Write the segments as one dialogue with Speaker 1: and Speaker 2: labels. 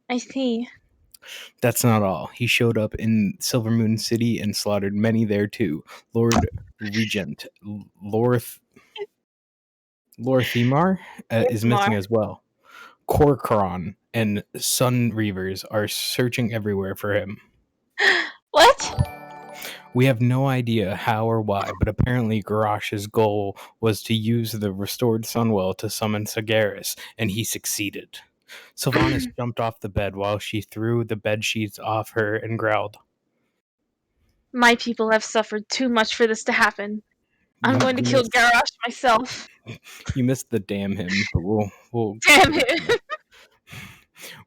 Speaker 1: I see.
Speaker 2: That's not all. He showed up in Silver Moon City and slaughtered many there too. Lord Regent Lorthimar is
Speaker 1: More.
Speaker 2: missing as well. Corcoran and Sun Reavers are searching everywhere for him.
Speaker 1: What?
Speaker 2: We have no idea how or why, but apparently Garash's goal was to use the restored Sunwell to summon Sagaris, and he succeeded. Sylvanas jumped off the bed while she threw the bed sheets off her and growled.
Speaker 1: My people have suffered too much for this to happen. I'm
Speaker 2: You,
Speaker 1: going to
Speaker 2: you
Speaker 1: kill
Speaker 2: missed
Speaker 1: Garrosh myself.
Speaker 2: you missed the damn him, but we'll
Speaker 1: Damn
Speaker 2: give it to you.
Speaker 1: it.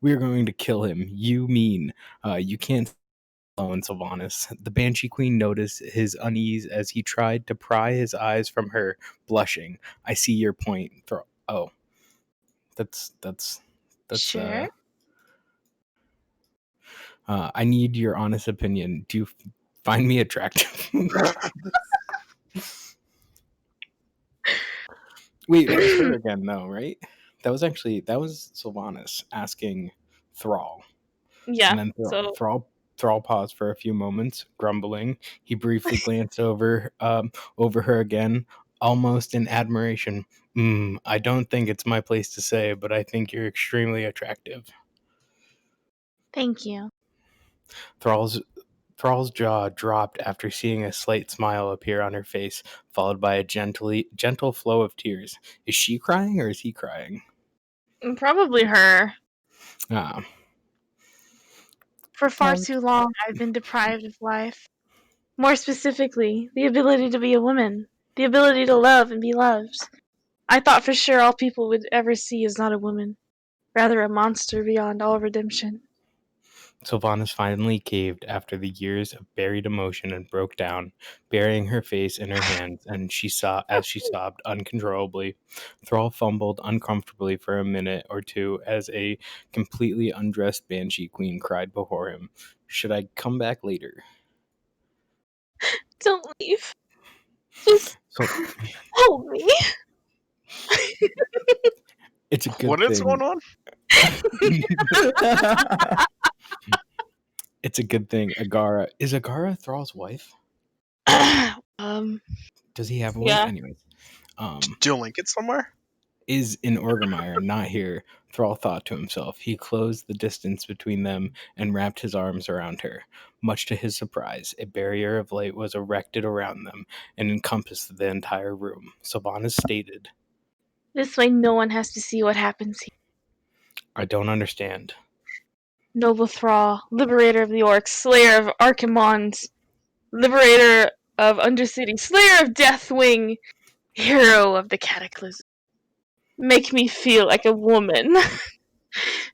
Speaker 2: We're going to kill him. You mean you can't alone, Sylvanas. The Banshee Queen noticed his unease as he tried to pry his eyes from her, blushing. I see your point. Oh, that's
Speaker 1: Sure.
Speaker 2: I need your honest opinion. Do you find me attractive? Wait, that was her again, though, right? That was Sylvanas asking Thrall, and
Speaker 1: Yeah,
Speaker 2: then
Speaker 1: so
Speaker 2: Thrall paused for a few moments, grumbling. He briefly glanced over her again, almost in admiration. I don't think it's my place to say, but I think you're extremely attractive.
Speaker 1: thank you.
Speaker 2: Thrall's Thrall's jaw dropped after seeing a slight smile appear on her face, followed by a gentle flow of tears. Is she crying or is he crying?
Speaker 1: Probably her.
Speaker 2: Ah,
Speaker 1: For far too long, I've been deprived of life. More specifically, the ability to be a woman. The ability to love and be loved. I thought for sure all people would ever see is not a woman, rather a monster beyond all redemption.
Speaker 2: Sylvanas finally caved after the years of buried emotion and broke down, burying her face in her hands, and she sobbed uncontrollably. Thrall fumbled uncomfortably for a minute or two as a completely undressed Banshee Queen cried before him. Should I come back later?
Speaker 1: Don't leave. Just
Speaker 2: So
Speaker 1: hold me.
Speaker 2: it's a good
Speaker 3: What is
Speaker 2: thing.
Speaker 3: going on?
Speaker 2: It's a good thing. Is Agara Thrall's wife?
Speaker 1: um,
Speaker 2: Does he have one?
Speaker 1: yeah.
Speaker 2: Anyways, um,
Speaker 3: Do you link it somewhere?
Speaker 2: is in Orgrimmar, not here. Thrall thought to himself. He closed the distance between them and wrapped his arms around her. Much to his surprise, a barrier of light was erected around them and encompassed the entire room. Sylvanas stated,
Speaker 1: This way no one has to see what happens here.
Speaker 2: I don't understand.
Speaker 1: Noble Thrall, liberator of the orcs, slayer of Archimons, liberator of Undercity, slayer of Deathwing, hero of the Cataclysm. Make me feel like a woman.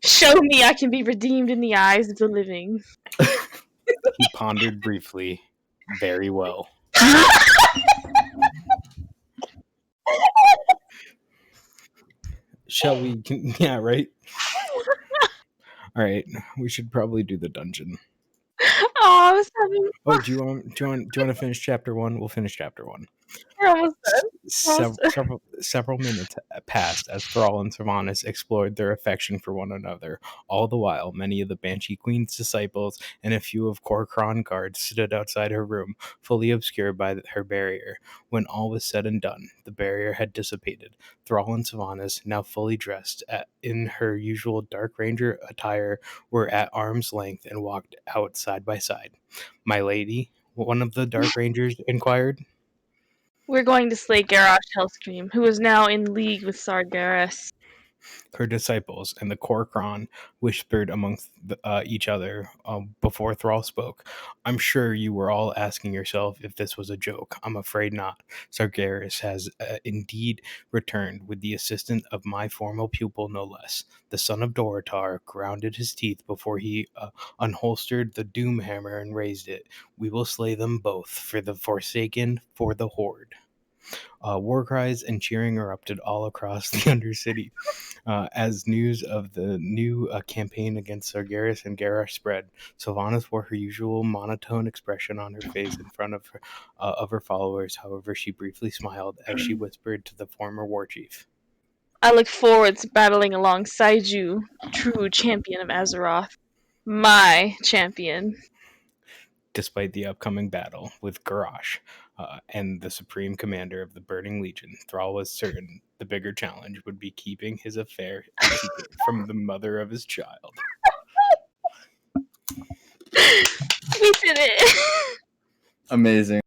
Speaker 1: Show me I can be redeemed in the eyes of the living.
Speaker 2: He pondered briefly. Very well. Shall we? Yeah, right? All right. We should probably do the dungeon.
Speaker 1: Oh, I was having
Speaker 2: Oh,
Speaker 1: fun.
Speaker 2: do you want to finish chapter 1? We'll finish chapter 1.
Speaker 1: We're almost done.
Speaker 2: Several minutes passed as Thrall and Sylvanas explored their affection for one another. All the while, many of the Banshee Queen's disciples and a few of Corcoran guards stood outside her room, fully obscured by her barrier. When all was said and done, the barrier had dissipated. Thrall and Sylvanas, now fully dressed in her usual Dark Ranger attire, were at arm's length and walked out side by side. My lady, one of the Dark Rangers inquired.
Speaker 1: We're going to slay Garrosh Hellscream, who is now in league with Sargeras.
Speaker 2: Her disciples and the Corcoran whispered amongst each other before Thrall spoke. I'm sure you were all asking yourself if this was a joke. I'm afraid not. Sargeras has indeed returned with the assistance of my former pupil, no less. The son of Dorotar grounded his teeth before he unholstered the doom hammer and raised it. We will slay them both, for the Forsaken, for the Horde. War cries and cheering erupted all across the Undercity as news of the new campaign against Sargeras and Garrosh spread. Sylvanas wore her usual monotone expression on her face in front of her followers. However, she briefly smiled as she whispered to the former war chief.
Speaker 1: I look forward to battling alongside you, true champion of Azeroth. My champion.
Speaker 2: Despite the upcoming battle with Garrosh and the supreme commander of the Burning Legion, Thrall was certain the bigger challenge would be keeping his affair a secret from the mother of his child.
Speaker 1: We did it!
Speaker 3: Amazing.